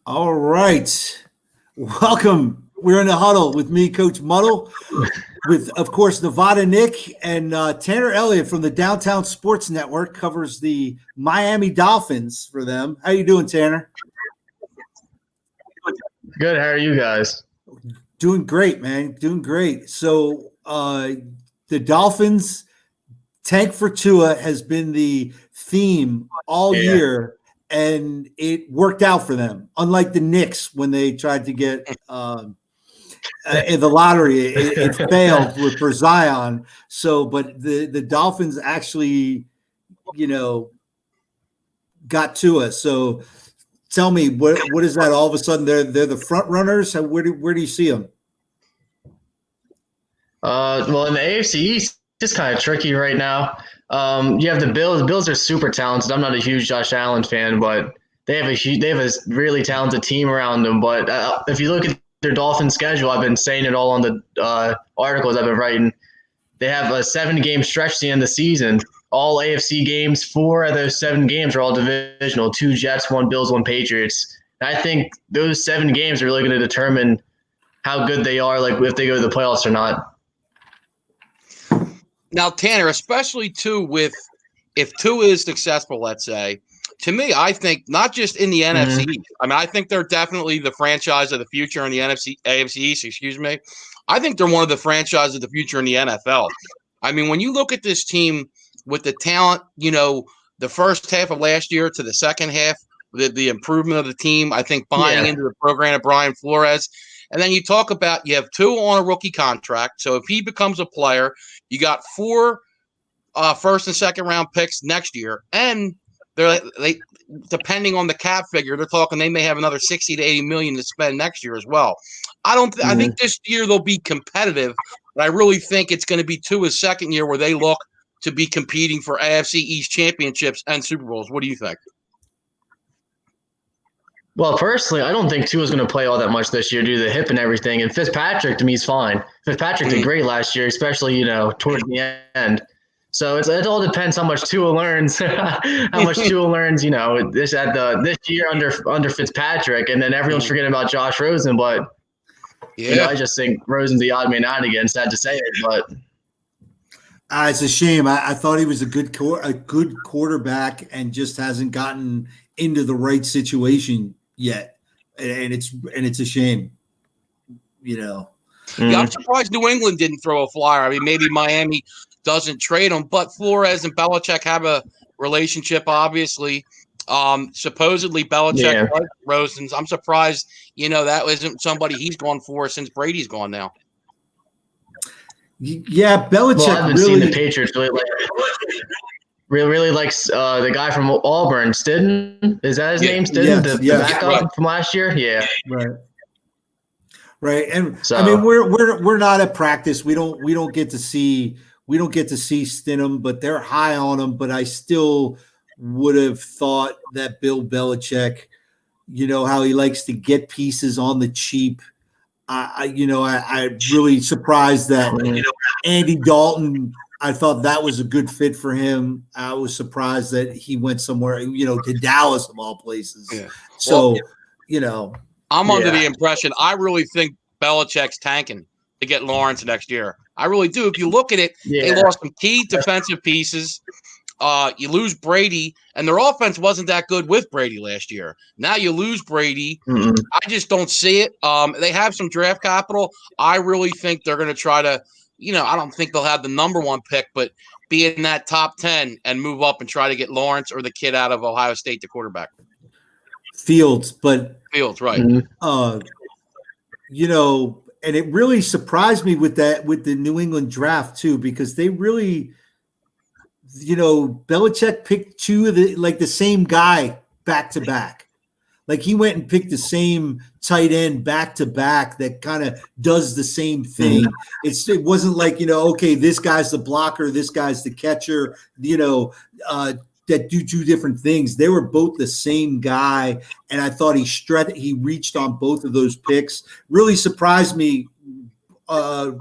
All right. Welcome. We're in the huddle with me, Coach Muddle, with, of course, Nevada Nick and Tanner Elliott from the Downtown Sports Network covers the Miami Dolphins for them. How you doing, Tanner? Good. How are you guys? Doing great, man. Doing great. So the Dolphins tank for Tua has been the theme all year, and it worked out for them. Unlike the Knicks when they tried to get in the lottery, it failed for Zion. So, but the Dolphins actually, got Tua. So, tell me, what is that? All of a sudden, they're the front runners. Where do you see them? Well, in the AFC East, it's kind of tricky right now. You have the Bills. The Bills are super talented. I'm not a huge Josh Allen fan, but they have a really talented team around them. But if you look at their Dolphins schedule, I've been saying it all on the articles I've been writing. They have a 7-game stretch at the end of the season. All AFC games, 4 of those 7 games are all divisional. 2 Jets, 1 Bills, 1 Patriots. And I think those 7 games are really going to determine how good they are, like if they go to the playoffs or not. Now, Tanner, especially too with if Tua is successful, let's say, to me, I think not just in the NFC East. I mean, I think they're definitely the franchise of the future in the AFC East, excuse me. I think they're one of the franchises of the future in the NFL. I mean, when you look at this team with the talent, the first half of last year to the second half, the improvement of the team, I think buying into the program of Brian Flores. And then you talk about you have Tua on a rookie contract. So if he becomes a player, you got 4 first and second round picks next year. And they depending on the cap figure, they're talking they may have another 60 to 80 million to spend next year as well. I think this year they'll be competitive, but I really think it's going to be Tua's second year where they look to be competing for AFC East championships and Super Bowls. What do you think? Well, personally, I don't think Tua's going to play all that much this year due to the hip and everything. And Fitzpatrick, to me, is fine. Fitzpatrick did great last year, especially, towards the end. So it all depends how much Tua learns, this year under Fitzpatrick, and then everyone's forgetting about Josh Rosen. But I just think Rosen's the odd man out again. Sad to say it, but it's a shame. I thought he was a good quarterback and just hasn't gotten into the right situation yet, and it's a shame. Yeah, I'm surprised New England didn't throw a flyer. I mean, maybe Miami doesn't trade him, but Flores and Belichick have a relationship, obviously. Supposedly Belichick likes Rosen's. I'm surprised, that isn't somebody he's gone for since Brady's gone now. Yeah, Belichick. Well, I've been seeing the Patriots really likes the guy from Auburn, Stidham. Is that his name, Stidham? The backup from last year? Yeah. Right. And so, I mean, we're not at practice. We don't get to see Stidham, but they're high on him. But I still would have thought that Bill Belichick, how he likes to get pieces on the cheap. I'm really surprised that Andy Dalton. I thought that was a good fit for him. I was surprised that he went somewhere, to Dallas of all places. Yeah. So, I'm under the impression. I really think Belichick's tanking to get Lawrence next year. I really do. If you look at it, they lost some key defensive pieces. You lose Brady, and their offense wasn't that good with Brady last year. Now you lose Brady. I just don't see it. They have some draft capital. I really think they're going to try to, I don't think they'll have the number 1 pick, but be in that top 10 and move up and try to get Lawrence or the kid out of Ohio State, the quarterback. Fields, right. And it really surprised me with the New England draft too, because they really, Belichick picked 2 of the same guy back to back. Like he went and picked the same tight end back to back that kind of does the same thing. It wasn't like, okay, this guy's the blocker, this guy's the catcher, that do 2 different things. They were both the same guy, and I thought he reached on both of those picks. Really surprised me the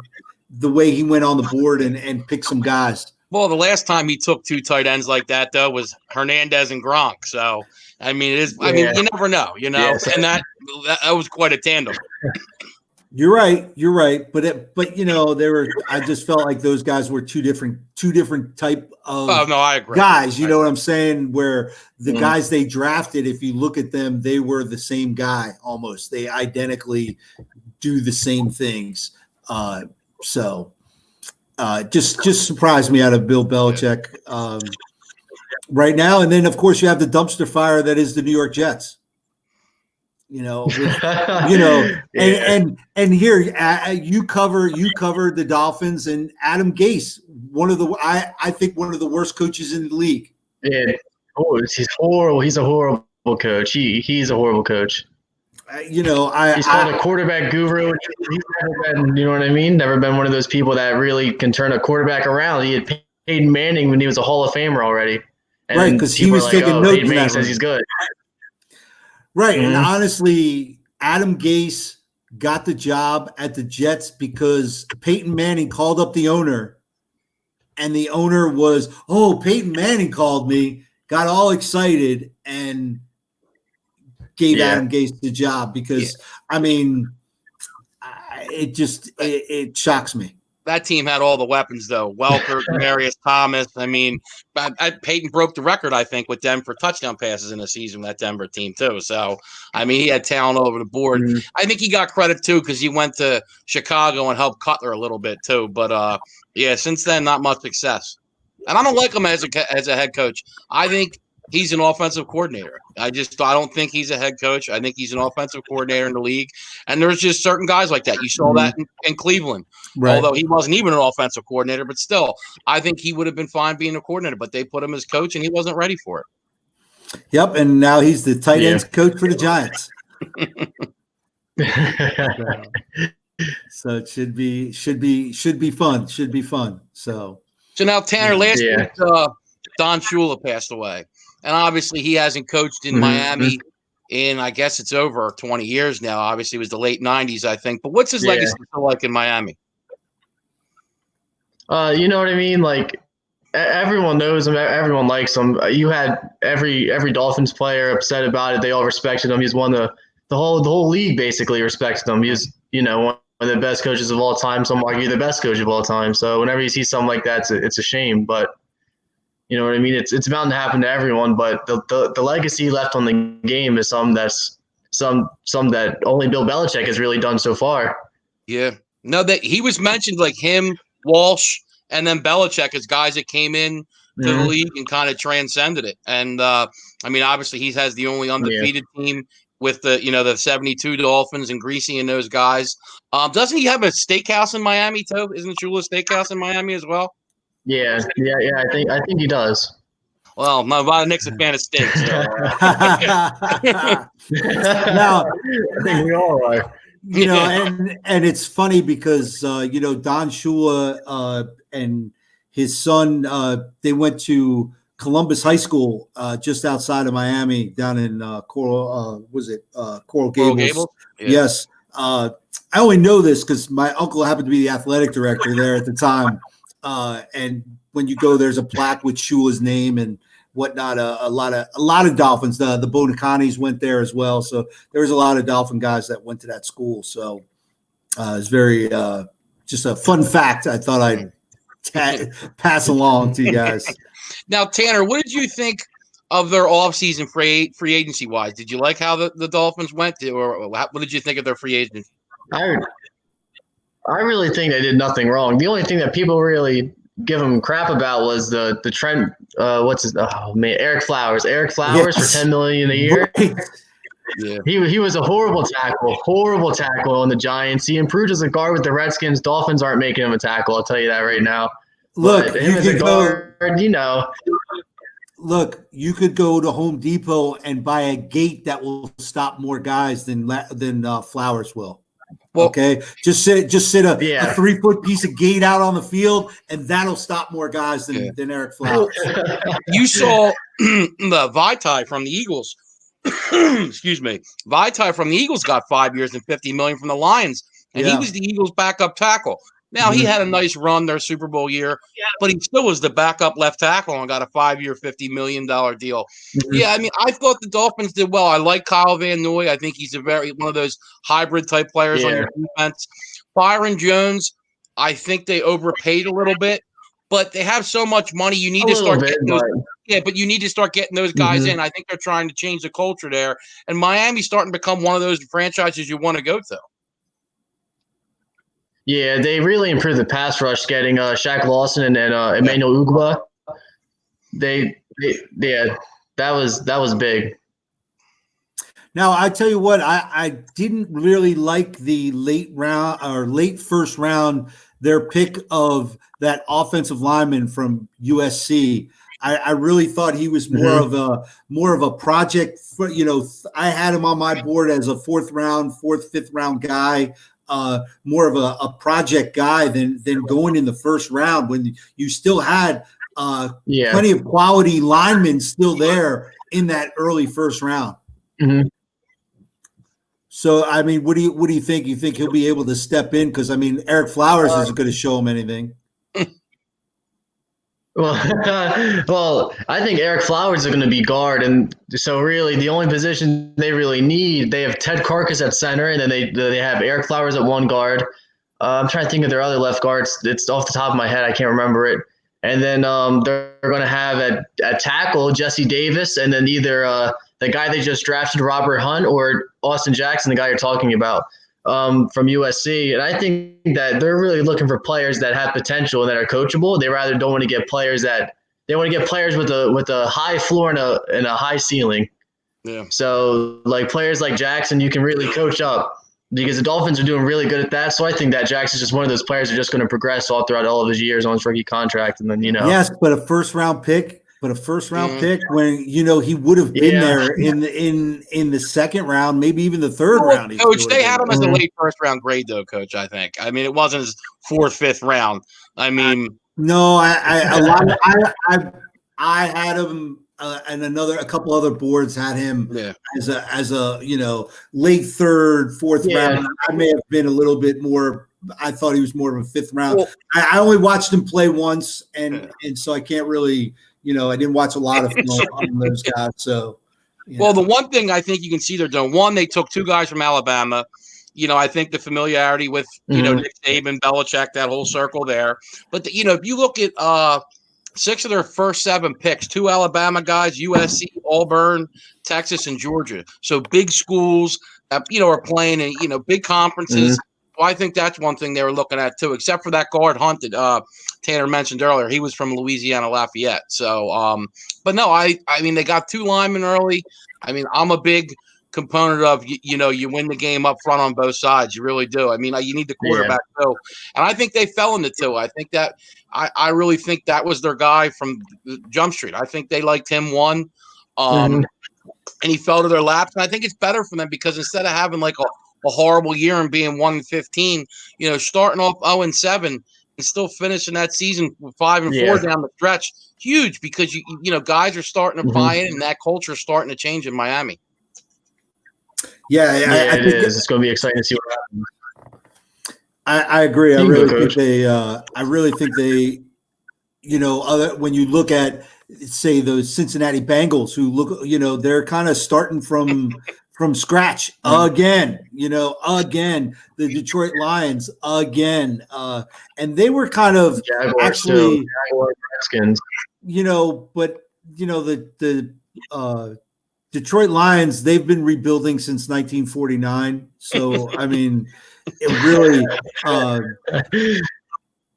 way he went on the board and picked some guys. Well, the last time he took two tight ends like that, though, was Hernandez and Gronk. So, I mean, it is. I mean, you never know, Yeah, so- and that was quite a tandem. You're right. But there were. I just felt like those guys were two different type of Oh no, I agree. guys. You know what I'm saying? Where the Mhm. guys they drafted, if you look at them, they were the same guy almost. They identically do the same things. So just surprised me out of Bill Belichick right now. And then of course you have the dumpster fire that is the New York Jets. With, Yeah. and here you cover the Dolphins and Adam Gase, I think one of the worst coaches in the league. Yeah. Oh, he's horrible. He's a horrible coach. He's a horrible coach. He's called a quarterback guru. He's never been, you know what I mean? Never been one of those people that really can turn a quarterback around. He had Peyton Manning when he was a Hall of Famer already. And right, because he was taking notes. Peyton Manning says he's good. Right, Mm-hmm. And honestly, Adam Gase got the job at the Jets because Peyton Manning called up the owner, and the owner was, Peyton Manning called me, got all excited, and gave Adam Gase the job because, I mean, it shocks me. That team had all the weapons, though. Welker, Demarius Thomas. I mean, Peyton broke the record, I think, with them for touchdown passes in a season with that Denver team, too. So, I mean, he had talent all over the board. Mm-hmm. I think he got credit, too, because he went to Chicago and helped Cutler a little bit, too. But, since then, not much success. And I don't like him as a head coach. I think he's an offensive coordinator. I don't think he's a head coach. I think he's an offensive coordinator in the league. And there's just certain guys like that. You saw that in Cleveland. Right. Although he wasn't even an offensive coordinator, but still, I think he would have been fine being a coordinator. But they put him as coach, and he wasn't ready for it. Yep, and now he's the tight ends coach for the Giants. So it should be fun. Should be fun. So now Tanner, last week Don Shula passed away, and obviously he hasn't coached in Miami in, I guess it's over 20 years now. Obviously it was the late 90s, I think. But what's his legacy still like in Miami? You know what I mean? Like, everyone knows him. Everyone likes him. You had every Dolphins player upset about it. They all respected him. He's won the whole league basically respected him. He was, one of the best coaches of all time. Some argue the best coach of all time. So whenever you see something like that, it's a shame. But you know what I mean? It's bound to happen to everyone. But the legacy left on the game is some that only Bill Belichick has really done so far. Yeah. No, that he was mentioned, like him, Walsh, and then Belichick as guys that came in to the league and kind of transcended it. And I mean, obviously he has the only undefeated team with the 72 Dolphins and Greasy and those guys. Doesn't he have a steakhouse in Miami too? Isn't Shula steakhouse in Miami as well? Yeah. I think he does. Well, my Nick's a fan of steak. So. Now, I think we all are. And it's funny because Don Shula and his son they went to Columbus High School just outside of Miami, down in Coral Gables? Yeah. Yes. I only know this because my uncle happened to be the athletic director there at the time. And when you go, there's a plaque with Shula's name and whatnot. A lot of Dolphins. The Bonacanis went there as well. So there was a lot of Dolphin guys that went to that school. So it's very just a fun fact. I thought I'd pass along to you guys. Now, Tanner, what did you think of their offseason free agency wise? Did you like how the Dolphins went, or what did you think of their free agents? I really think they did nothing wrong. The only thing that people really give him crap about was the trend. Eric Flowers. Eric Flowers for $10 million a year. Yeah, he was a horrible tackle on the Giants. He improved as a guard with the Redskins. Dolphins aren't making him a tackle. I'll tell you that right now. Look, him as a guard, Look, you could go to Home Depot and buy a gate that will stop more guys than Flowers will. Well, okay, just sit a 3-foot piece of gate out on the field, and that'll stop more guys than Eric Flowers. You saw the Vitae from the Eagles. Excuse me, Vitae from the Eagles got 5 years and $50 million from the Lions, and he was the Eagles' backup tackle. Now, he had a nice run their Super Bowl year, but he still was the backup left tackle and got a 5-year, $50 million deal. Yeah, I mean, I thought the Dolphins did well. I like Kyle Van Noy. I think he's one of those hybrid type players on your defense. Byron Jones, I think they overpaid a little bit, but they have so much money. You need to start getting those. Yeah, but you need to start getting those guys in. I think they're trying to change the culture there, and Miami's starting to become one of those franchises you want to go to. Yeah, they really improved the pass rush, getting Shaq Lawson and Emmanuel Ugba. That was big. Now, I tell you what, I didn't really like the late first round, their pick of that offensive lineman from USC. I really thought he was more of a project. I had him on my board as a fourth, fifth round guy. More of a project guy than going in the first round when you still had plenty of quality linemen still there in that early first round. So, I mean, what do you think? You think he'll be able to step in? Because, I mean, Eric Flowers isn't going to show him anything. Well, I think Eric Flowers is going to be guard, and so really the only position they really need, they have Ted Carcass at center, and then they have Eric Flowers at one guard. I'm trying to think of their other left guards. It's off the top of my head. I can't remember it. And then they're going to have at tackle Jesse Davis, and then either the guy they just drafted, Robert Hunt, or Austin Jackson, the guy you're talking about. From USC, and I think that they're really looking for players that have potential and that are coachable. They rather don't want to get players with a high floor and a high ceiling. Yeah. So like players like Jackson, you can really coach up because the Dolphins are doing really good at that. So I think that Jackson's just one of those players who's just going to progress all throughout all of his years on his rookie contract, and then Yes, but a first round pick. But a first round pick when he would have been there in the second round, maybe even the third round. Coach, they had him as a late first round grade, though. Coach, I think. I mean, it wasn't his fourth, fifth round. I mean, no, I had him, and a couple other boards had him as a late third, fourth round. I may have been a little bit more. I thought he was more of a fifth round. Well, I only watched him play once, and so I can't really. I didn't watch a lot of film on those guys. So, well, the one thing I think you can see they're doing, one, they took two guys from Alabama. I think the familiarity with, Nick Saban, Belichick, that whole circle there. But, if you look at 6 of their first 7 picks, 2 Alabama guys, USC, Auburn, Texas, and Georgia. So big schools, are playing in, big conferences. Well, I think that's one thing they were looking at too, except for that guard Hunt that Tanner mentioned earlier. He was from Louisiana Lafayette. So, but no, I mean, they got 2 linemen early. I mean, I'm a big component of, you win the game up front on both sides. You really do. I mean, you need the quarterback too. And I think they fell into 2. I think that I really think that was their guy from Jump Street. I think they liked him one. And he fell to their laps. And I think it's better for them because instead of having like a horrible year and being 1-15, starting off 0-7 and still finishing that season with 5-4 down the stretch, huge because guys are starting to buy in and that culture is starting to change in Miami. Yeah, it is. It's going to be exciting to see what happens. I agree. I really think they. When you look at, say, those Cincinnati Bengals, who look, they're kind of starting from scratch again, the Detroit Lions again. And they were kind of actually, but the Detroit Lions, they've been rebuilding since 1949. So, I mean, it really,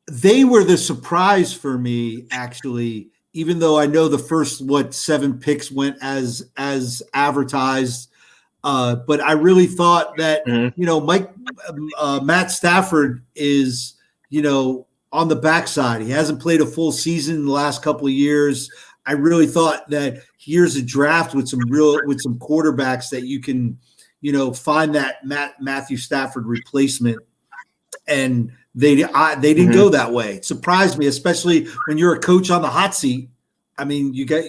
they were the surprise for me, actually, even though I know the first, 7 picks went as advertised. But I really thought that, Matt Stafford is, on the backside. He hasn't played a full season in the last couple of years. I really thought that here's a draft with some quarterbacks that you can, find that Matthew Stafford replacement. And they didn't go that way. It surprised me, especially when you're a coach on the hot seat. I mean, you got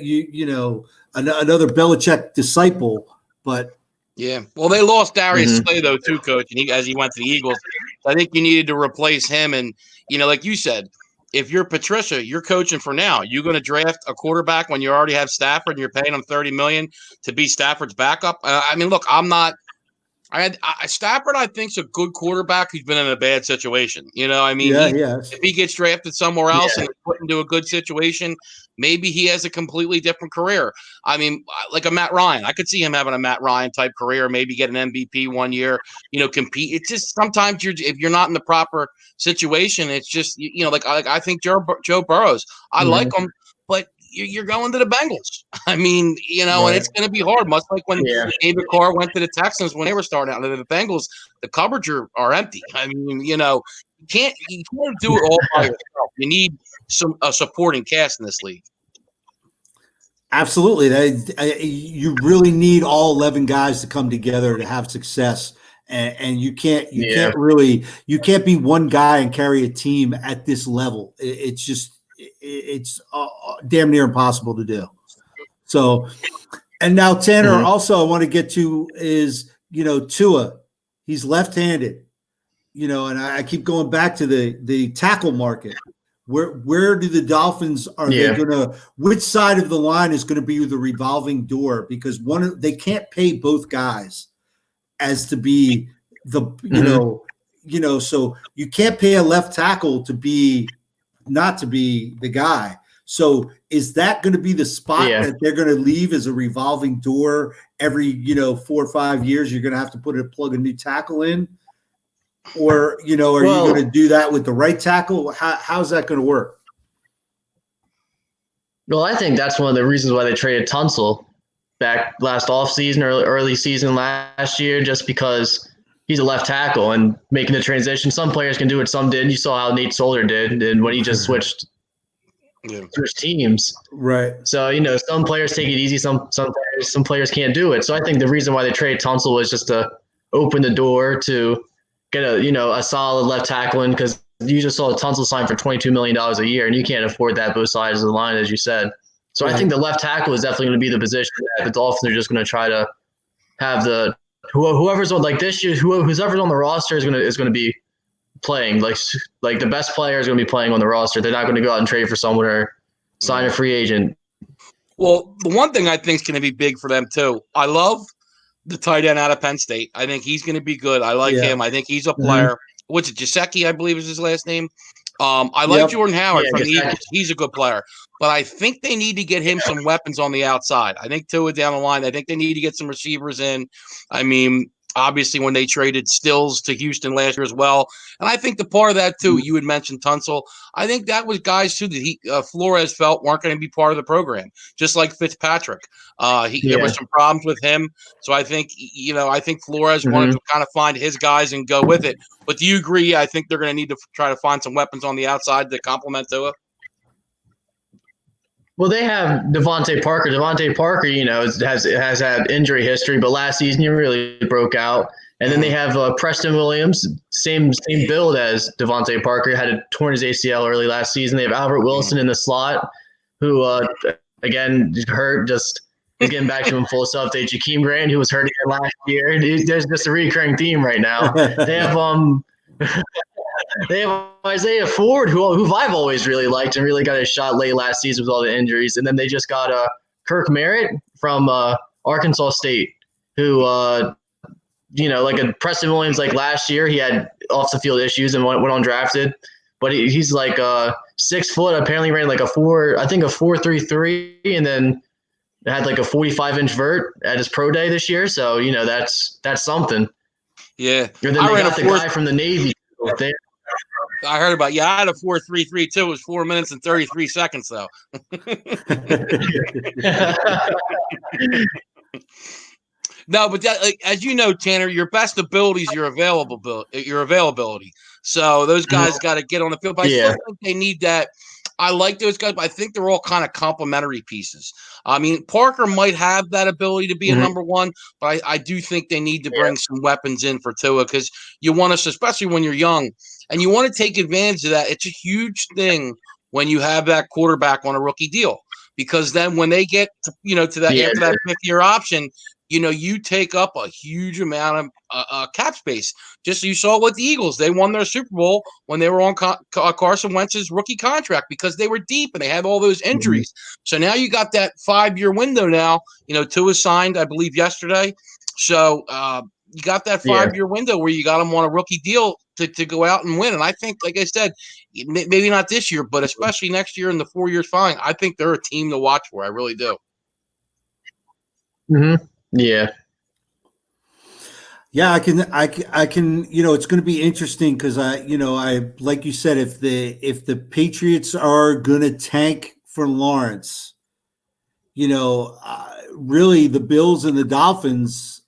another Belichick disciple, but yeah. Well, they lost Darius Slay though too, Coach, and as he went to the Eagles. I think you needed to replace him. And, like you said, if you're Patricia, you're coaching for now. You're going to draft a quarterback when you already have Stafford and you're paying him $30 million to be Stafford's backup. Look, I'm not. Stafford, I think, is a good quarterback who's been in a bad situation. Yeah, yes. If he gets drafted somewhere else and put into a good situation, maybe he has a completely different career. Like a Matt Ryan. I could see him having a Matt Ryan type career, maybe get an MVP one year, compete. It's just sometimes if you're not in the proper situation, it's just, like I think Joe Burrows, I like him, but you're going to the Bengals. And it's going to be hard, much like when David Carr went to the Texans when they were starting out. The Bengals, the coverage are empty. You can't do it all by yourself. You need a supporting cast in this league. Absolutely. You really need all 11 guys to come together to have success. And you can't be one guy and carry a team at this level. It's damn near impossible to do. So, and now Tanner, also I want to get to is, Tua, he's left-handed, and I keep going back to the tackle market. Where do the Dolphins which side of the line is going to be the revolving door? Because they can't pay both guys as to be so you can't pay a left tackle not to be the guy. So is that going to be the spot that they're going to leave as a revolving door every, 4 or 5 years? You're going to have to plug a new tackle in, or, are you going to do that with the right tackle? How's that going to work? Well, I think that's one of the reasons why they traded Tunsil back last offseason or early season last year, just because he's a left tackle and making the transition. Some players can do it, some didn't. You saw how Nate Solder did, and when he just switched teams. Right. So, some players take it easy, some players can't do it. So I think the reason why they traded Tunsil was just to open the door to get a solid left tackle in, because you just saw Tunsil sign for $22 million a year, and you can't afford that both sides of the line, as you said. So I think the left tackle is definitely going to be the position that the Dolphins are just going to try to have whoever's on, like this year, whoever's on the roster is going to be playing. Like the best player is going to be playing on the roster. They're not going to go out and trade for someone or sign a free agent. Well, the one thing I think is going to be big for them too. I love the tight end out of Penn State. I think he's going to be good. I like him. I think he's a player. What's it, Gesicki, I believe is his last name. I like Jordan Howard from the Eagles. He's a good player. But I think they need to get him some weapons on the outside. I think Tua down the line. I think they need to get some receivers in. Obviously, when they traded Stills to Houston last year as well. And I think the part of that, too, you had mentioned Tunsil. I think that was guys, too, that Flores felt weren't going to be part of the program, just like Fitzpatrick. There was some problems with him. So I think, Flores wanted to kind of find his guys and go with it. But do you agree? I think they're going to need to try to find some weapons on the outside to complement Tua. Well, they have Devontae Parker. Devontae Parker, has had injury history, but last season he really broke out. And then they have Preston Williams, same build as Devontae Parker, had torn his ACL early last season. They have Albert Wilson in the slot, who again hurt. Just he's getting back to him full self-update. Jakeem Grant, who was hurt again last year. There's just a recurring theme right now. They have They have Isaiah Ford, who I've always really liked and really got his shot late last season with all the injuries. And then they just got Kirk Merritt from Arkansas State, who, like a Preston Williams, like last year, he had off-the-field issues and went undrafted. But he's like 6 foot, apparently ran like a 4.33, and then had like a 45-inch vert at his pro day this year. So, that's something. Yeah. And then they got the guy from the Navy. I heard about I had a 4.33 too. It was 4 minutes and 33 seconds though. No, but that, as you know, Tanner, your best ability is your availability. So those guys got to get on the field. But I still think they need that. I like those guys, but I think they're all kind of complementary pieces. Parker might have that ability to be a number one, but I do think they need to bring some weapons in for Tua, because you want us, especially when you're young, and you want to take advantage of that. It's a huge thing when you have that quarterback on a rookie deal, because then when they get to that after that 5th-year option, you take up a huge amount of cap space. Just you saw with the Eagles, they won their Super Bowl when they were on Carson Wentz's rookie contract because they were deep and they had all those injuries. So now you got that 5-year window now. Tua signed, I believe, yesterday. So you got that 5-year window where you got him on a rookie deal to go out and win. And I think, like I said, maybe not this year, but especially next year and the 4 years following, I think they're a team to watch for. I really do. Mm-hmm. Yeah. Yeah, I can, it's going to be interesting because I like you said, if the Patriots are going to tank for Lawrence, really the Bills and the Dolphins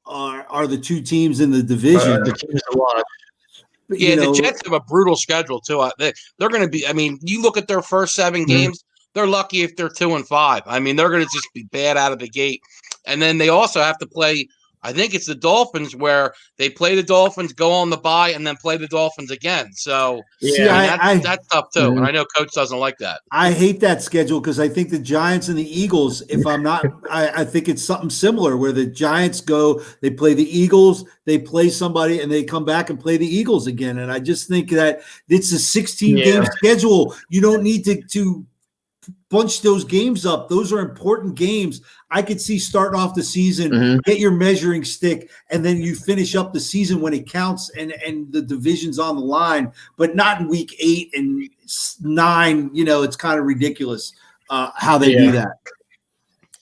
are the two teams in the division. The teams to watch. Yeah, the Jets have a brutal schedule too. They're going to be. I mean, you look at their first 7 games. They're lucky if they're 2-5. I mean, they're going to just be bad out of the gate, and then they also have to play. I think it's the Dolphins where they play the Dolphins, go on the bye, and then play the Dolphins again. So that's tough too. And I know Coach doesn't like that. I hate that schedule because I think the Giants and the Eagles, if I'm not, I think it's something similar where the Giants go, they play the Eagles, they play somebody, and they come back and play the Eagles again. And I just think that it's a 16-game schedule. You don't need to bunch those games up. Those are important games. I could see starting off the season, get your measuring stick, and then you finish up the season when it counts and the division's on the line, but not in week 8 and 9. It's kind of ridiculous how they do that.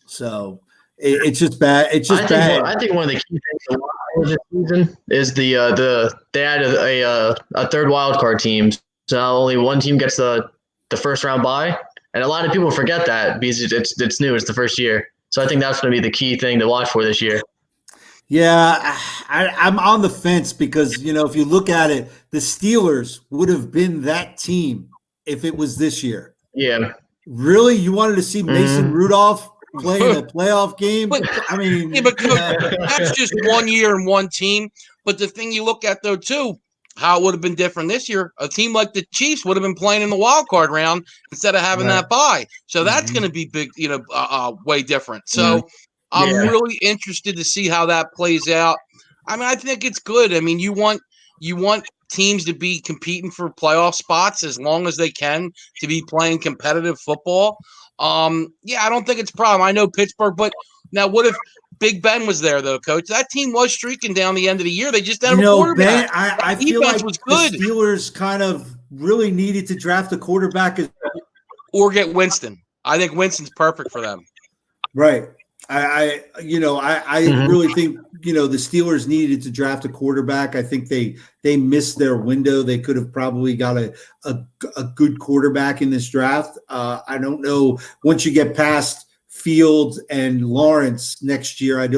So it's just bad. It's just bad. I think one of the key things to watch this season is they added a third wild card team. So only one team gets the first round bye. And a lot of people forget that because it's new. It's the first year. So I think that's going to be the key thing to watch for this year. Yeah, I'm on the fence because, if you look at it, the Steelers would have been that team if it was this year. Yeah. Really? You wanted to see Mason Rudolph play in a playoff game? But that's just 1 year and one team. But the thing you look at, though, too, how it would have been different this year. A team like the Chiefs would have been playing in the wild card round instead of having that bye. So that's going to be big, way different. So I'm really interested to see how that plays out. I mean, I think it's good. I mean, you want teams to be competing for playoff spots as long as they can, to be playing competitive football. I don't think it's a problem. I know Pittsburgh, but now what if Big Ben was there, though, Coach? That team was streaking down the end of the year. They just didn't have a quarterback. Ben, I feel like was good. The Steelers kind of really needed to draft a quarterback or get Winston. I think Winston's perfect for them. Right. I really think the Steelers needed to draft a quarterback. I think they missed their window. They could have probably got a good quarterback in this draft. I don't know, once you get past Fields and Lawrence next year, I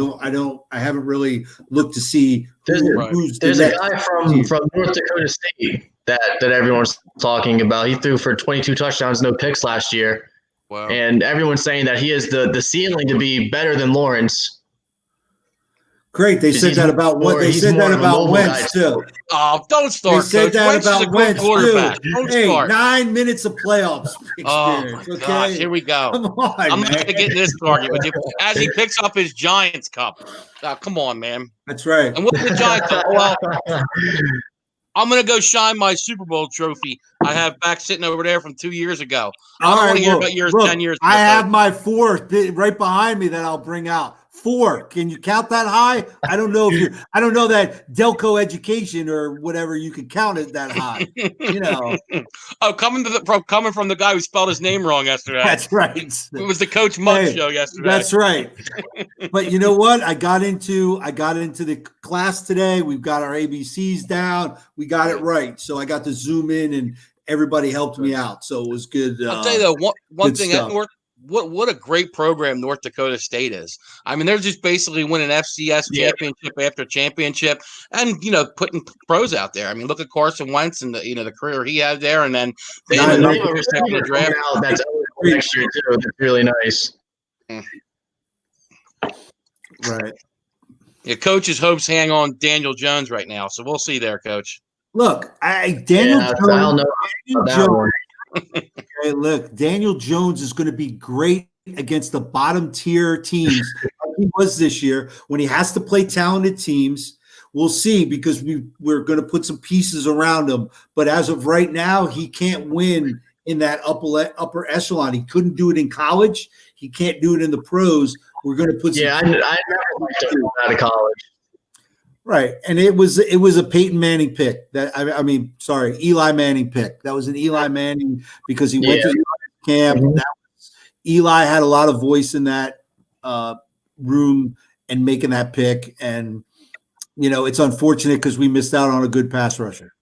haven't really looked to see who's there's a guy from North Dakota State that everyone's talking about. He threw for 22 touchdowns, no picks last year. Wow. And everyone's saying that he has the ceiling to be better than Lawrence. Great. They said that about what they said that about Wentz too. Oh, don't start. They said that about Wentz too. Hey, start. 9 minutes of playoffs experience. Oh my gosh, here we go. Come on, I'm not gonna get in this argument with you as he picks up his Giants cup. Come on, man. That's right. And what's the Giants cup? Well, I'm gonna go shine my Super Bowl trophy I have back sitting over there from 2 years ago. I don't want to hear about yours 10 years ago. I have my 4th right behind me that I'll bring out. 4. Can you count that high? I don't know I don't know that Delco education or whatever you could count it that high. Oh, coming from the guy who spelled his name wrong yesterday. That's right. It was the Coach Muddle show yesterday. That's right. But you know what? I got into the class today. We've got our ABCs down. We got it right. So I got to zoom in and everybody helped me out. So it was good. I'll tell you though, one thing at North. What a great program North Dakota State is. I mean, they're just basically winning FCS championship after championship, and putting pros out there. I mean, look at Carson Wentz and the career he had there, and then they ended up with the draft. That's next year too. That's really nice. Right. Yeah, Coach's hopes hang on Daniel Jones right now, so we'll see there, Coach. Look, Daniel Jones. Okay, look, Daniel Jones is going to be great against the bottom tier teams like he was this year. When he has to play talented teams, we'll see, because we're going to put some pieces around him. But as of right now, he can't win in that upper echelon. He couldn't do it in college. He can't do it in the pros. We're going to put some. I never liked him out of college. Right, and it was a Peyton Manning pick. Eli Manning pick. That was an Eli Manning, because he went to camp. Mm-hmm. Eli had a lot of voice in that room and making that pick. And it's unfortunate because we missed out on a good pass rusher.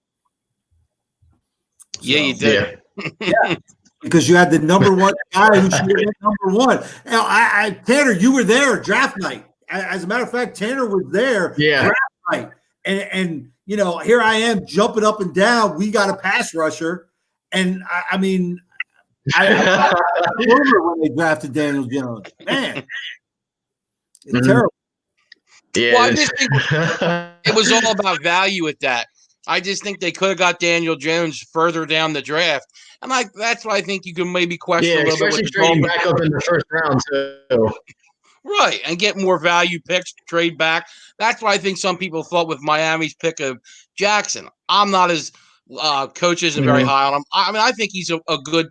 Yeah, you did. Yeah, because you had the number one guy who should have been number one. Now, Tanner, you were there draft night. As a matter of fact, Tanner was there. Yeah. Right. And here I am jumping up and down. We got a pass rusher. And I remember when they drafted Daniel Jones. Man, it's terrible. Yeah. Well, I just think it was all about value at that. I just think they could have got Daniel Jones further down the draft. And that's why I think you can maybe question a little bit. Especially trading back up in the first round, too. Right, and get more value picks, trade back. That's why I think some people thought with Miami's pick of Jackson. I'm not as coach isn't very high on him. I think he's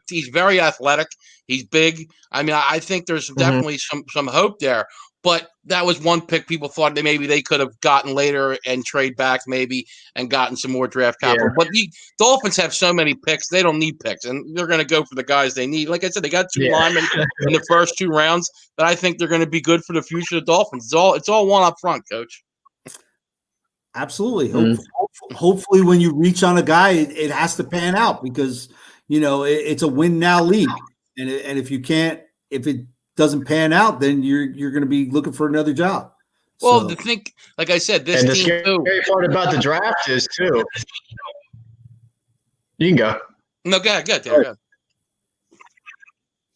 he's very athletic. He's big. I think there's definitely some hope there. But that was one pick people thought that maybe they could have gotten later and trade back maybe and gotten some more draft capital. Yeah. But the Dolphins have so many picks, they don't need picks, and they're going to go for the guys they need. Like I said, they got 2 linemen in the first 2 rounds that I think they're going to be good for the future of the Dolphins. It's all one up front, Coach. Absolutely. Hopefully when you reach on a guy, it has to pan out, because, it's a win now league. And if it doesn't pan out, then you're going to be looking for another job. Well, like I said, this team scary part about the draft is too. You can go. No, go ahead.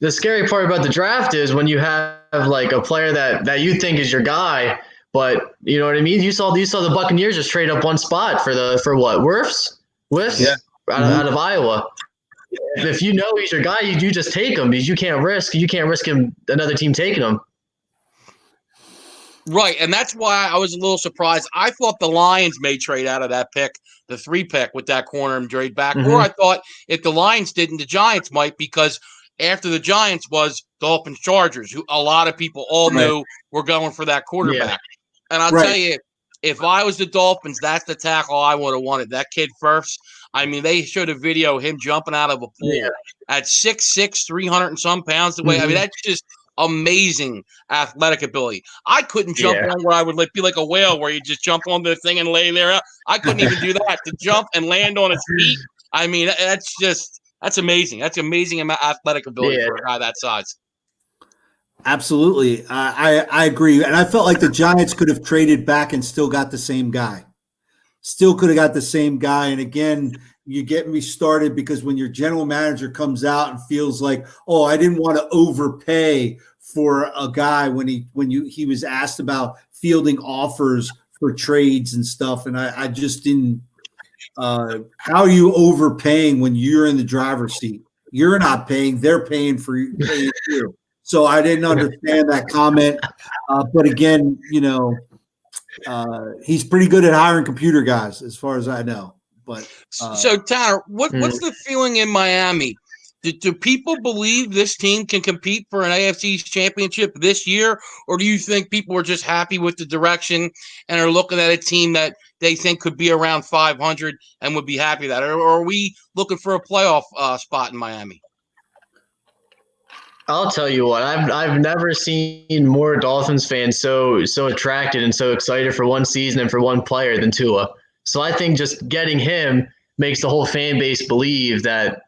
The scary part about the draft is when you have like a player that you think is your guy, but you know what I mean. You saw the Buccaneers just trade up one spot for what? Wirfs? Yeah. Out of Iowa. If you know he's your guy, you just take him, because you can't risk him another team taking him. Right, and that's why I was a little surprised. I thought the Lions may trade out of that pick, the 3 pick with that corner and trade back. Or I thought if the Lions didn't, the Giants might, because after the Giants was Dolphins Chargers, who a lot of people all knew were going for that quarterback. Yeah. And I'll tell you, if I was the Dolphins, that's the tackle I would have wanted. That kid first. They showed a video of him jumping out of a pool at 6'6", 300 and some pounds away. That's just amazing athletic ability. I couldn't jump on where I would be like a whale, where you just jump on the thing and lay there. I couldn't even do that, to jump and land on his feet. That's amazing. That's amazing athletic ability for a guy that size. Absolutely. I agree. And I felt like the Giants could have traded back and still got the same guy. And again, you get me started, because when your general manager comes out and feels like, oh, I didn't want to overpay for a guy when he was asked about fielding offers for trades and stuff. And I just didn't, how are you overpaying when you're in the driver's seat? You're not paying, they're paying for you. So I didn't understand that comment. But again, he's pretty good at hiring computer guys, as far as I know. But so Tanner, what's the feeling in Miami? Do people believe this team can compete for an AFC championship this year, or do you think people are just happy with the direction and are looking at a team that they think could be around 500 and would be happy with that, or are we looking for a playoff spot in Miami? I'll tell you what, I've never seen more Dolphins fans so attracted and so excited for one season and for one player than Tua. So I think just getting him makes the whole fan base believe that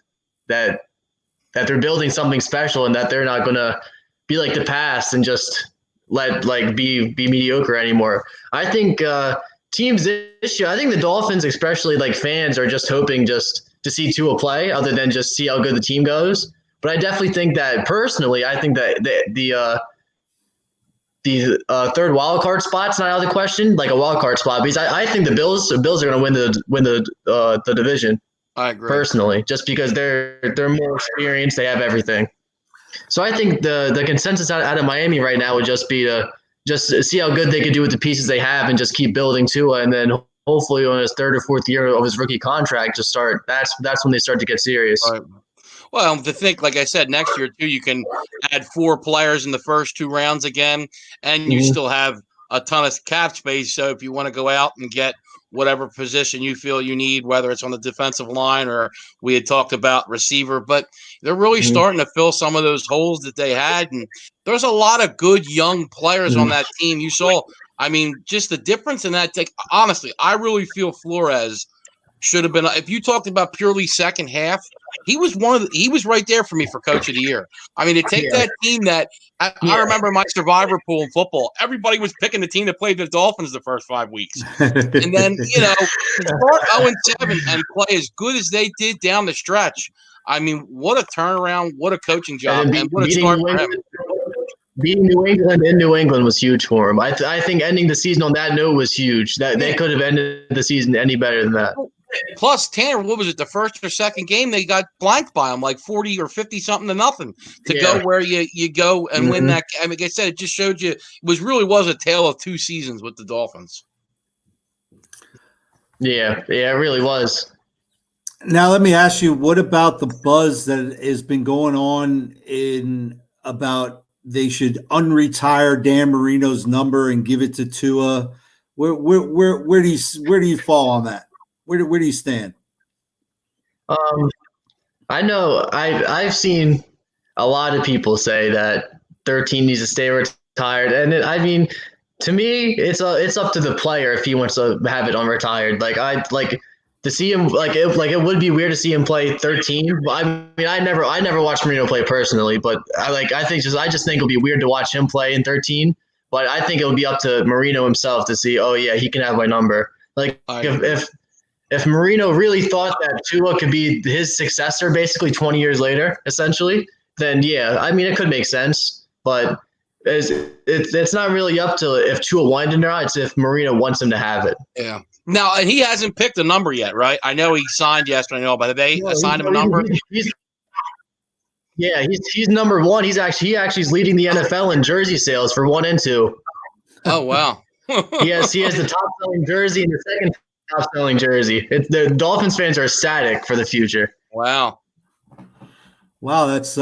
they're building something special, and that they're not going to be like the past and just be mediocre anymore. I think teams this year, I think the Dolphins, especially fans, are just hoping just to see Tua play, other than just see how good the team goes. But I definitely think that personally, I think that the third wild card spot's not out of the question, like a wild card spot, because I think the Bills are going to win the division. I agree personally, just because they're more experienced, they have everything. So I think the consensus out of Miami right now would just be to just see how good they could do with the pieces they have and just keep building Tua. And then hopefully on his third or fourth year of his rookie contract, just start. That's when they start to get serious. Right. Well, to think, like I said, next year too, you can add 4 players in the first 2 rounds again, and you still have a ton of cap space. So if you want to go out and get whatever position you feel you need, whether it's on the defensive line or we had talked about receiver, but they're really starting to fill some of those holes that they had. And there's a lot of good young players on that team. You saw, I mean, just the difference in that. Honestly, I really feel Flores should have been. If you talked about purely second half, he was he was right there for me for coach of the year. I mean, to take that team that I remember my survivor pool in football, everybody was picking the team that played the Dolphins the first 5 weeks. And then, to start 0-7 and play as good as they did down the stretch. I mean, what a turnaround, what a coaching job, and what a start for him. Beating New England in New England was huge for him. I think ending the season on that note was huge. That they could have ended the season any better than that. Plus, Tanner, what was it, the first or second game, they got blanked by them, like 40 or 50 something to nothing to go where you go and win that. I mean, like I said, it just showed you it was a tale of 2 seasons with the Dolphins. Yeah, it really was. Now, let me ask you, what about the buzz that has been going on about they should unretire Dan Marino's number and give it to Tua? Where do you fall on that? Where do you stand? I know I've seen a lot of people say that 13 needs to stay retired, and I mean, to me, it's up to the player if he wants to have it unretired. Like to see him it would be weird to see him play 13. But I mean, I never watched Marino play personally, but I just think it'll be weird to watch him play in 13. But I think it'll be up to Marino himself to see. Oh yeah, he can have my number. Like if Marino really thought that Tua could be his successor basically 20 years later, essentially, then yeah, I mean, it could make sense. But it's not really up to if Tua wanted it or not. It's if Marino wants him to have it. Yeah. Now, and he hasn't picked a number yet, right? I know he signed yesterday, but they assigned him a number? He's number 1. He actually is leading the NFL in jersey sales for 1 and 2. Oh, wow. he has the top selling jersey and the second top selling jersey. The Dolphins fans are ecstatic for the future. Wow, that's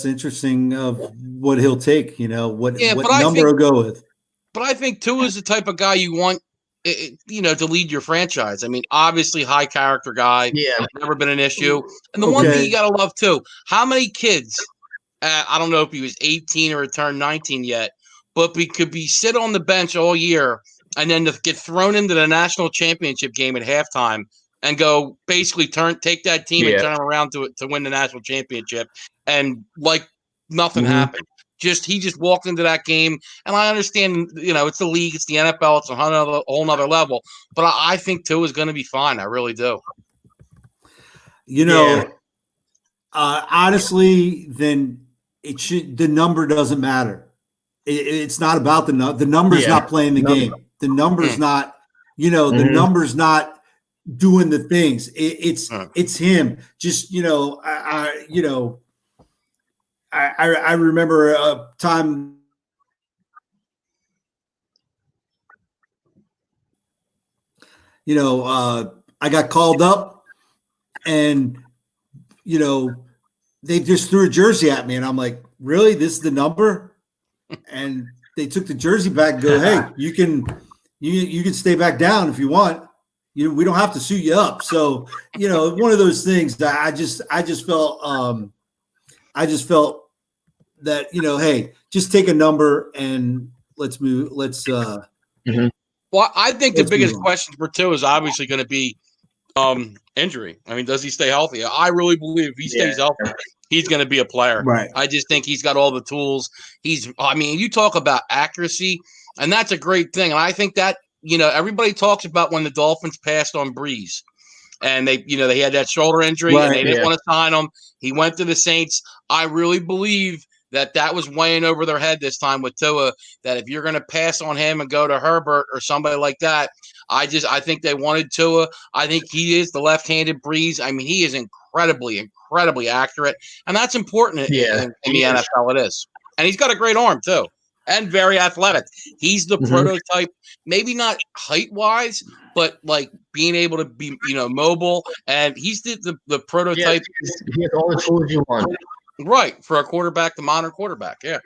interesting of what he'll take. What number he'll go with. But I think Tua is the type of guy you want, to lead your franchise. I mean, obviously, high character guy. Yeah, never been an issue. And the one thing you gotta love too, how many kids? I don't know if he was 18 or turned 19 yet, but could sit on the bench all year and then to get thrown into the national championship game at halftime and go basically take that team and turn them around to win the national championship, and like nothing happened. He just walked into that game, and I understand, it's the league, it's the NFL, it's a whole nother level. But I think Tua is going to be fine. I really do. Honestly, then the number doesn't matter. It's not about the number. The number's not playing the game. The number's not, the number's not doing the things. It's him. Just, I remember a time I got called up and they just threw a jersey at me and I'm like, really? This is the number? And they took the jersey back and go, hey, you can stay back down if you want. We don't have to suit you up. So, one of those things that I just felt that, hey, just take a number and let's move. Well, I think the biggest question for Tua is obviously going to be injury. I mean, does he stay healthy? I really believe if he stays healthy, he's going to be a player. Right. I just think he's got all the tools. You talk about accuracy, and that's a great thing. And I think that, everybody talks about when the Dolphins passed on Breeze. And they had that shoulder injury, and they didn't want to sign him. He went to the Saints. I really believe that was weighing over their head this time with Tua, that if you're going to pass on him and go to Herbert or somebody like that, I think they wanted Tua. I think he is the left-handed Breeze. I mean, he is incredibly, incredibly accurate, and that's important in the NFL. It is. And he's got a great arm, too. and very athletic. He's the prototype, maybe not height-wise, but like being able to be, mobile. And he's the prototype. He has all the tools you want. Right, for a quarterback, the modern quarterback, yeah.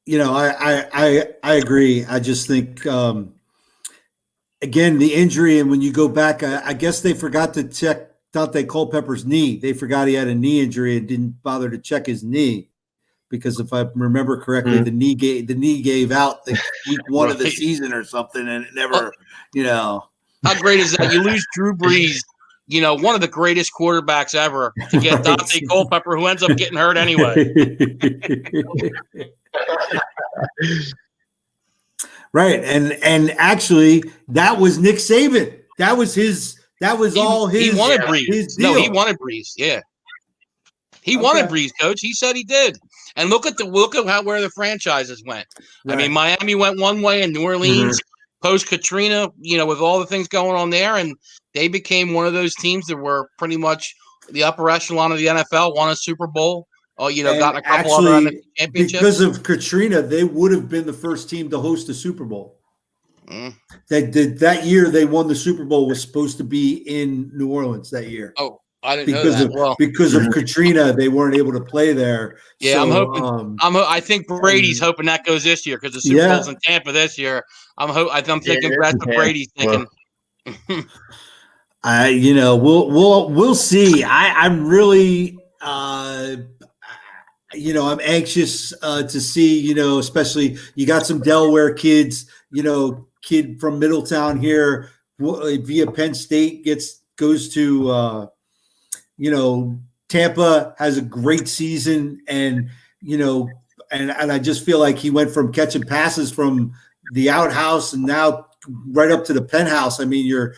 I agree. I just think again, the injury, and when you go back, I guess they forgot to check Dante Culpepper's knee. They forgot he had a knee injury and didn't bother to check his knee, because if I remember correctly, the knee gave out the week one of the season or something, and it never, How great is that? You lose Drew Brees, one of the greatest quarterbacks ever, to get Dante Culpepper, who ends up getting hurt anyway. Right, and actually, that was Nick Saban. That was his. That was all his. He wanted Brees. His deal. No, he wanted Brees. Yeah, he wanted Brees, Coach. He said he did. And look at where the franchises went. Right. I mean, Miami went one way, and New Orleans post Katrina, with all the things going on there, and they became one of those teams that were pretty much the upper echelon of the NFL. Won a Super Bowl. Got a couple other championships. Because of Katrina, they would have been the first team to host a Super Bowl. That year they won the Super Bowl was supposed to be in New Orleans that year. Oh, I didn't know that. Because of Katrina, they weren't able to play there. Yeah, so, I'm hoping. I think Brady's hoping that goes this year, because the Super Bowl's in Tampa this year. I'm thinking that's what Brady's thinking. We'll see. I'm really. I'm anxious to see, especially you got some Delaware kids, kid from Middletown here via Penn State goes to, Tampa, has a great season. And, and I just feel like he went from catching passes from the outhouse and now right up to the penthouse. I mean, you're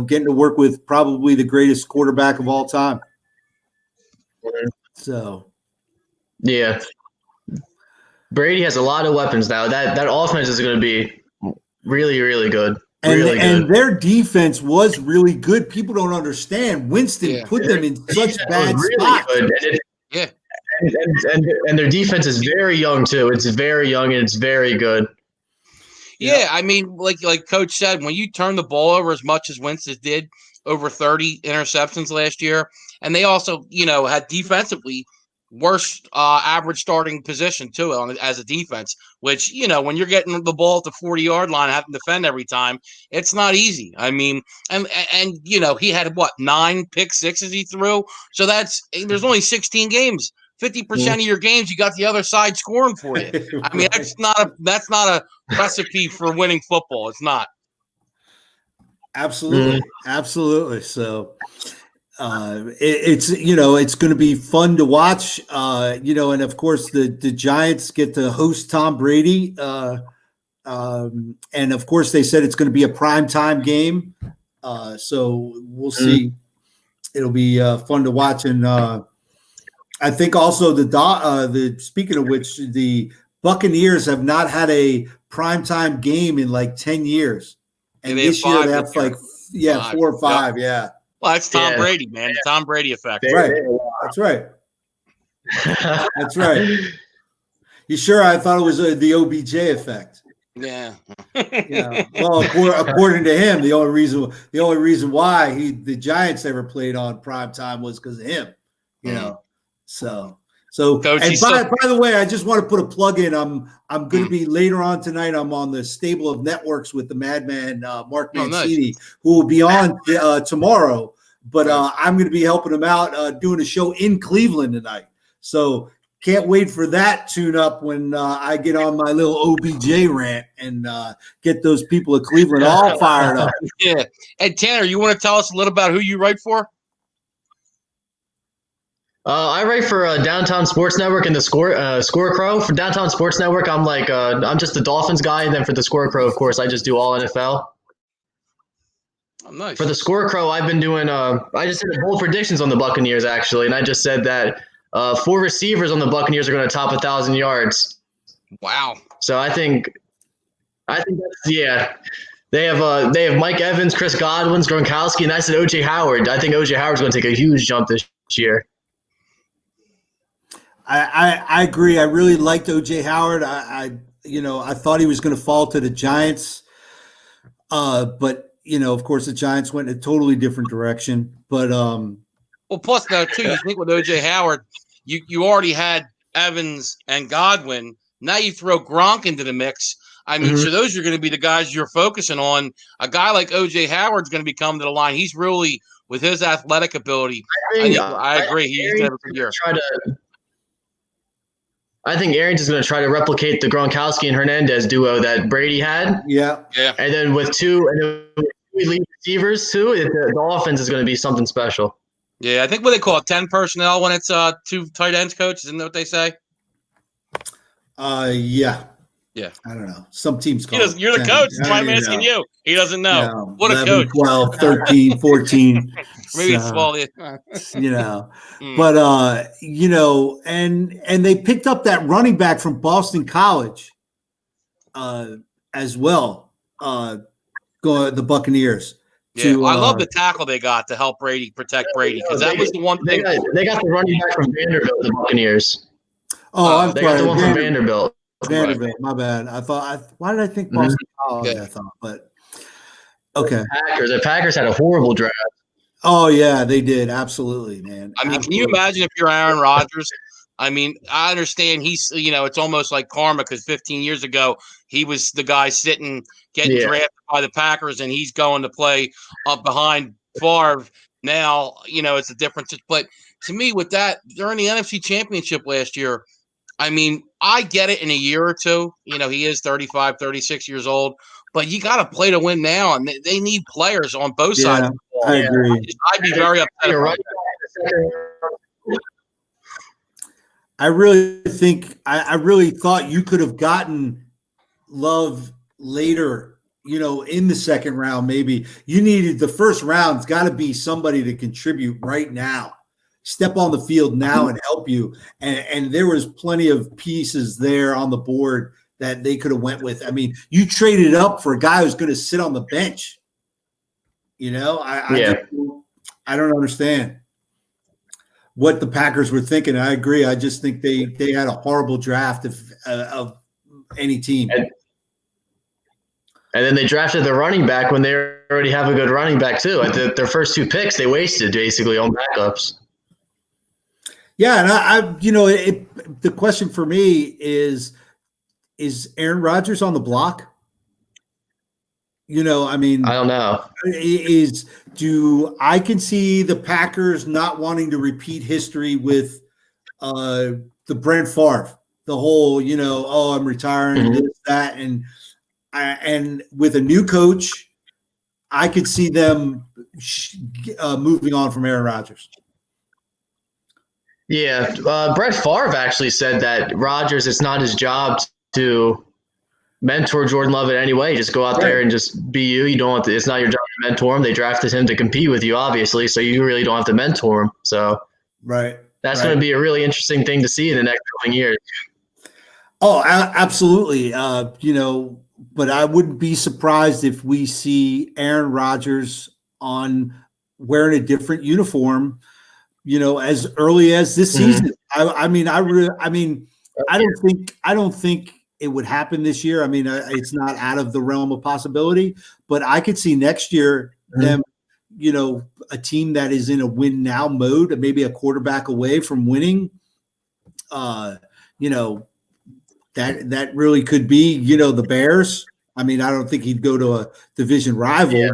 getting to work with probably the greatest quarterback of all time. So. Yeah. Brady has a lot of weapons now. That offense is going to be really, really good. And their defense was really good. People don't understand. Winston put them in such bad spots. Good. And their defense is very young too. It's very young and it's very good. Yeah, I mean, like Coach said, when you turn the ball over as much as Winston did, over 30 interceptions last year, and they also, had defensively worst average starting position too as a defense, which, when you're getting the ball at the 40-yard line, having to defend every time, it's not easy. I mean, and he had 9 pick sixes he threw. So there's only 16 games. 50% of your games, you got the other side scoring for you. I mean, that's not a recipe for winning football. It's not. Absolutely. So it's going to be fun to watch, and of course the Giants get to host Tom Brady. And of course they said it's going to be a primetime game. So we'll see. It'll be fun to watch. And I think also speaking of which, the Buccaneers have not had a primetime game in like 10 years. And this year they have 4 or 5. Yeah. Well, that's Tom Brady, man. The Tom Brady effect. Right. That's right. That's right. You sure? I thought it was the OBJ effect. Yeah. Well, according to him, the only reason why the Giants ever played on prime time was because of him. So. Coach, and by the way, I just want to put a plug in. I'm going to be later on tonight. I'm on the stable of networks with the madman Mark Mancini, who will be on tomorrow. But I'm going to be helping him out doing a show in Cleveland tonight. So can't wait for that tune up when I get on my little OBJ rant and get those people of Cleveland all fired up. Yeah. And Tanner, you want to tell us a little about who you write for? I write for Downtown Sports Network and the Score Crow. For Downtown Sports Network, I'm just the Dolphins guy, and then for the Score Crow, of course, I just do all NFL. Oh, nice. For the Score Crow, I've been doing. I just did bold predictions on the Buccaneers actually, and I just said that 4 receivers on the Buccaneers are going to top 1,000 yards. Wow. So I think that's They have Mike Evans, Chris Godwin, Gronkowski, and I said O.J. Howard. I think O.J. Howard's going to take a huge jump this year. I agree. I really liked OJ Howard. I thought he was going to fall to the Giants. But of course, the Giants went in a totally different direction. But Well, plus now too, you think with OJ Howard, you already had Evans and Godwin. Now you throw Gronk into the mix. I mean, so those are going to be the guys you're focusing on. A guy like OJ Howard's going to be coming to the line. He's really, with his athletic ability, I agree. He's going to have a good year. I think Arians is going to try to replicate the Gronkowski and Hernandez duo that Brady had. Yeah. And then with two elite receivers too, the offense is going to be something special. Yeah, I think what they call it 10 personnel when it's two tight ends, coach. Isn't that what they say? Yeah. Yeah. I don't know. Some teams call it. You're the coach. That's why I'm asking you. He doesn't know. Yeah, what 11, a coach. 12, 13, 14. Maybe it's small. But, and they picked up that running back from Boston College as well, the Buccaneers. Yeah, I love the tackle they got to help Brady protect Brady because that was the one thing. They got the running back from Vanderbilt, the Buccaneers. Oh, I'm they sorry. got the one from Vanderbilt. Vanderbilt, my bad. Why did I think Boston College? I thought, but okay. The Packers had a horrible draft. Oh yeah, they did. Absolutely, man. I mean, can you imagine if you're Aaron Rodgers? I mean, I understand he's, it's almost like karma because 15 years ago he was the guy getting drafted by the Packers, and he's going to play up behind Favre. Now, it's a difference. But to me, with that, they're in the NFC Championship last year. I mean, I get it in a year or two. He is 35, 36 years old, but you got to play to win now, and they need players on both sides of the ball. I agree. I'd be very upset about that. I really thought you could have gotten Love later, in the second round. Maybe you needed the first round. It's got to be somebody to contribute right now. Step on the field now and help you. And there was plenty of pieces there on the board that they could have went with. I mean, you traded up for a guy who's going to sit on the bench. I don't understand what the Packers were thinking. I agree. I just think they had a horrible draft of any team. And then they drafted the running back when they already have a good running back too. Their first two picks they wasted basically on backups. Yeah, and the question for me is Aaron Rodgers on the block? I don't know. I can see the Packers not wanting to repeat history with the Brent Favre, the whole, I'm retiring, this, that, and with a new coach, I could see them moving on from Aaron Rodgers. Yeah, Brett Favre actually said that Rodgers, it's not his job to mentor Jordan Love in any way. Just go out there and just be you. You don't have to, it's not your job to mentor him. They drafted him to compete with you, obviously, so you really don't have to mentor him. So that's going to be a really interesting thing to see in the next coming years. Oh, absolutely. But I wouldn't be surprised if we see Aaron Rodgers on wearing a different uniform, as early as this season. I don't think it would happen this year. I mean, it's not out of the realm of possibility, but I could see next year them, a team that is in a win now mode, maybe a quarterback away from winning. That really could be, the Bears. I mean, I don't think he'd go to a division rival. Yeah.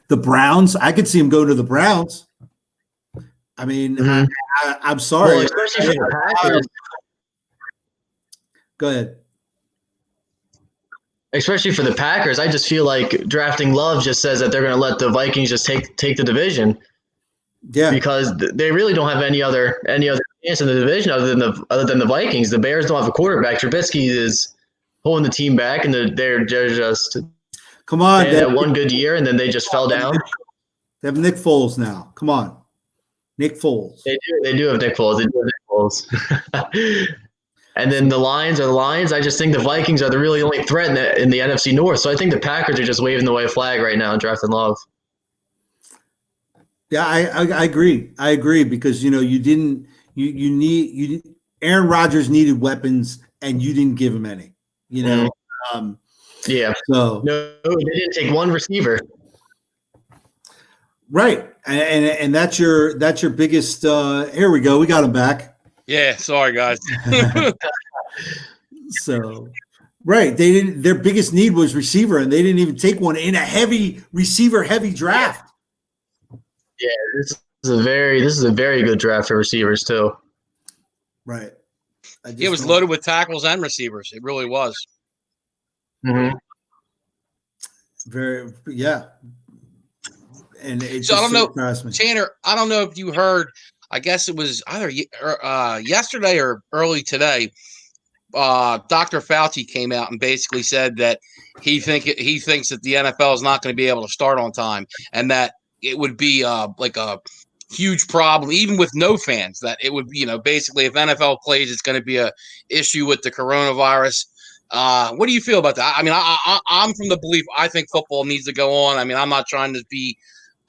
The Browns, I could see him go to the Browns. I mean, I'm sorry. Well, especially for the Packers. Go ahead. Especially for the Packers, I just feel like drafting Love just says that they're going to let the Vikings just take the division. Yeah, because they really don't have any other chance in the division other than the Vikings. The Bears don't have a quarterback. Trubisky is holding the team back, and they're just come on. They had one good year, and then they just fell down. They have Nick Foles now. Come on, Nick Foles. They do have Nick Foles. And then the Lions are the Lions. I just think the Vikings are the really only threat in the NFC North. So I think the Packers are just waving the white flag right now and drafting Love. Yeah, I agree. I agree because you need Aaron Rodgers needed weapons and you didn't give him any. You know, um, Yeah. so No, they didn't take one receiver. right, and that's your biggest. Here we go. We got him back. Yeah, sorry guys. So, right, they didn't. Their biggest need was receiver, and they didn't even take one in a heavy receiver-heavy draft. Yeah, this is a very good draft for receivers too. Right. It was loaded with tackles and receivers. It really was. Mm-hmm. Very, yeah. And so I don't know, Tanner. I don't know if you heard. I guess it was either yesterday or early today. Dr. Fauci came out and basically said that he thinks that the NFL is not going to be able to start on time, and that it would be like a huge problem, even with no fans. That it would be, basically if NFL plays, it's going to be a issue with the coronavirus. What do you feel about that? I mean, I'm from the belief I think football needs to go on. I mean, I'm not trying to be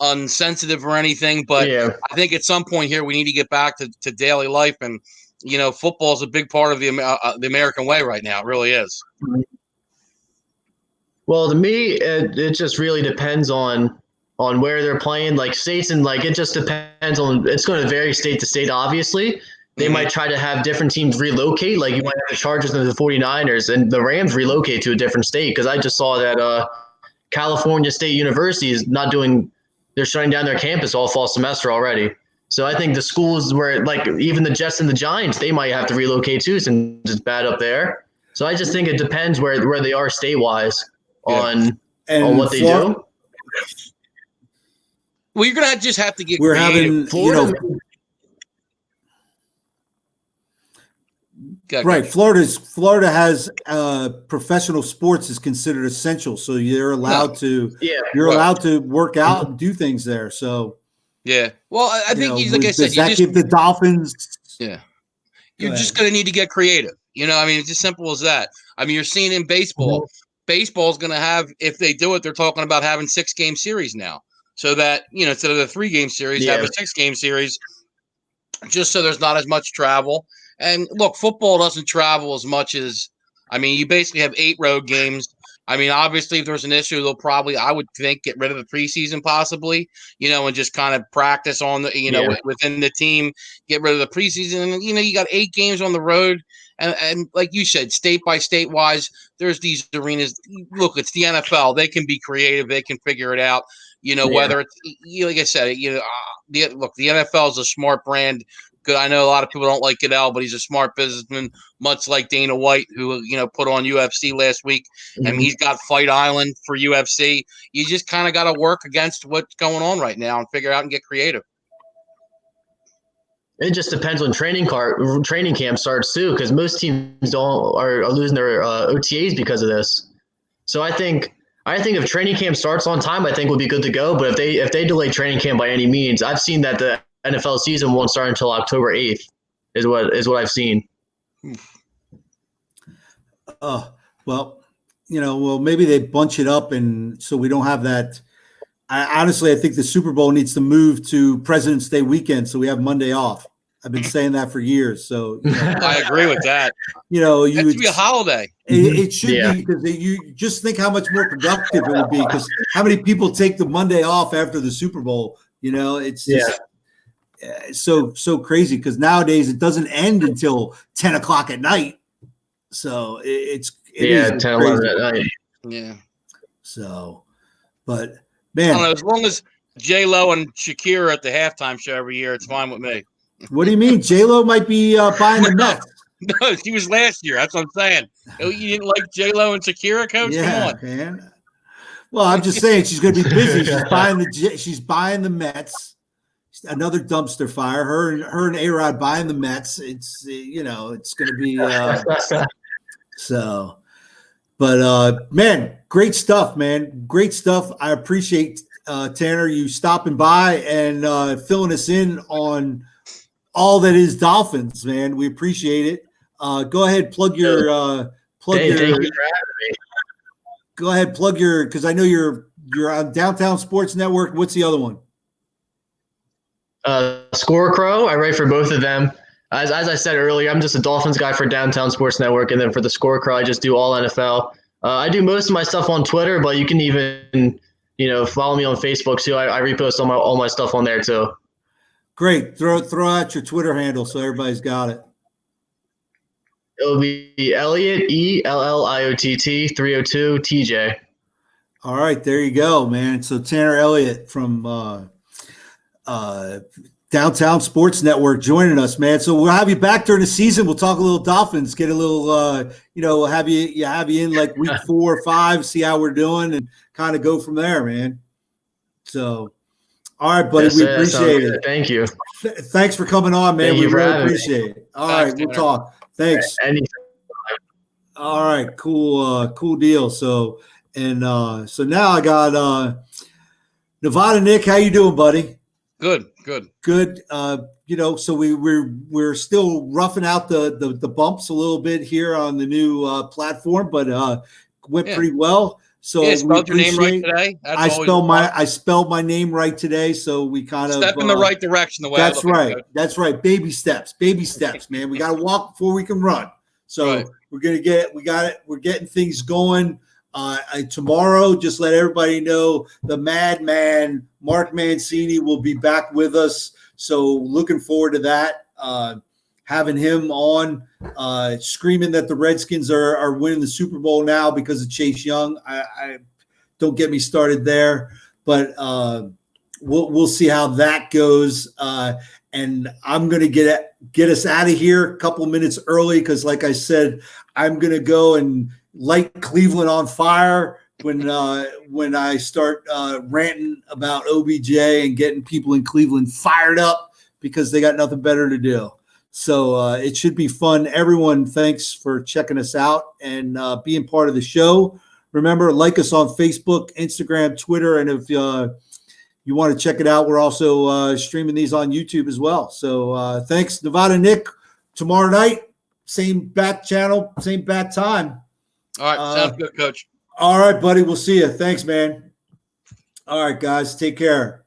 unsensitive or anything, but I think at some point here we need to get back to daily life, and football is a big part of the American way right now. It really is. Well, to me, it just really depends on where they're playing. Like states, and like it just depends on. It's going to vary state to state. Obviously, they might try to have different teams relocate. Like you might have the Chargers and the 49ers, and the Rams relocate to a different state. Because I just saw that California State University is not doing. They're shutting down their campus all fall semester already. So I think the schools where, like, even the Jets and the Giants, they might have to relocate too, since it's bad up there. So I just think it depends where they are state-wise on what they do. Well, you're gonna just have to get. We're creative. having, right. Florida has professional sports is considered essential, so you're allowed to. Yeah, you're allowed to work out and do things there. So. Yeah. Well, I think like I said, does that give the Dolphins? Yeah. You're just going to need to get creative. I mean, it's as simple as that. I mean, you're seeing in baseball. Baseball is going to have, if they do it, they're talking about having 6-game series now, so that instead of the 3-game series, have a 6-game series, just so there's not as much travel. And look, football doesn't travel as much as. I mean, you basically have 8 road games. I mean, obviously, if there's an issue, they'll probably, I would think, get rid of the preseason possibly, and just kind of practice on the, within the team, get rid of the preseason. And, you got 8 games on the road. And like you said, state by state wise, there's these arenas. Look, it's the NFL. They can be creative. They can figure it out. Whether it's, like I said, look, the NFL is a smart brand. Good. I know a lot of people don't like Goodell, but he's a smart businessman, much like Dana White, who put on UFC last week, and he's got Fight Island for UFC. You just kind of got to work against what's going on right now and figure out and get creative. It just depends when training camp starts too, because most teams are losing their OTAs because of this. So I think if training camp starts on time, I think we'll be good to go. But if they delay training camp by any means, I've seen that the NFL season won't start until October 8th is what I've seen. Well, maybe they bunch it up, and so we don't have that. I think the Super Bowl needs to move to President's Day weekend, so we have Monday off. I've been saying that for years. So I agree with that. It should be a holiday. It should be, because you just think how much more productive it would be. Because how many people take the Monday off after the Super Bowl? It's just so crazy, because nowadays it doesn't end until 10 o'clock at night. So it is 10, 11 at night. Yeah. So, but man, I don't know, as long as J-Lo and Shakira at the halftime show every year, it's fine with me. What do you mean? J-Lo might be buying the Mets. No, she was last year. That's what I'm saying. You didn't like J-Lo and Shakira, Coach? Yeah, come on, man. Well, I'm just saying she's going to be busy. She's buying the Mets. Another dumpster fire. Her and A-Rod buying the Mets. It's it's going to be so. But man, great stuff, man. Great stuff. I appreciate Tanner, you stopping by and filling us in on all that is Dolphins, man. We appreciate it. Go ahead, plug your thank you for having me. Go ahead, plug your, because I know you're on Downtown Sports Network. What's the other one? Score Crow. I write for both of them. As I said earlier, I'm just a Dolphins guy for Downtown Sports Network, and then for the Score Crow, I just do all NFL. I do most of my stuff on Twitter, but you can even follow me on Facebook too. I repost all my stuff on there too. Great. Throw out your Twitter handle so everybody's got it. It'll be Elliott, ELLIOTT 302 TJ. All right, there you go, man. So Tanner Elliott from Downtown Sports Network joining us, man. So we'll have you back during the season. We'll talk a little Dolphins, get a little, we'll have you in like week 4 or 5, see how we're doing, and kind of go from there, man. So, all right, buddy, we appreciate it. Thank you. Thanks for coming on, man. We really appreciate it. All right, we'll talk. Thanks. All right, cool deal. So now I got Nevada Nick. How you doing, buddy? Good. So we're still roughing out the bumps a little bit here on the new platform, but went pretty well. So you spelled your name right today. I spelled my name right today. So we kind of step in the right direction. The way that's right. That's right. Baby steps, man. We got to walk before we can run. So we're getting things going. Tomorrow, just let everybody know the madman Mark Mancini will be back with us. So looking forward to that. Having him on, screaming that the Redskins are winning the Super Bowl now because of Chase Young. I don't get me started there, but we'll see how that goes. And I'm going to get us out of here a couple of minutes early because, like I said, I'm going to go and light Cleveland on fire when I start ranting about OBJ and getting people in Cleveland fired up because they got nothing better to do. So it should be fun. Everyone, thanks for checking us out and being part of the show. Remember, like us on Facebook, Instagram, Twitter, and if you want to check it out, we're also streaming these on YouTube as well. So thanks, Nevada Nick. Tomorrow night, same bat channel, same bat time. All right, sounds good, Coach. All right, buddy. We'll see you. Thanks, man. All right, guys. Take care.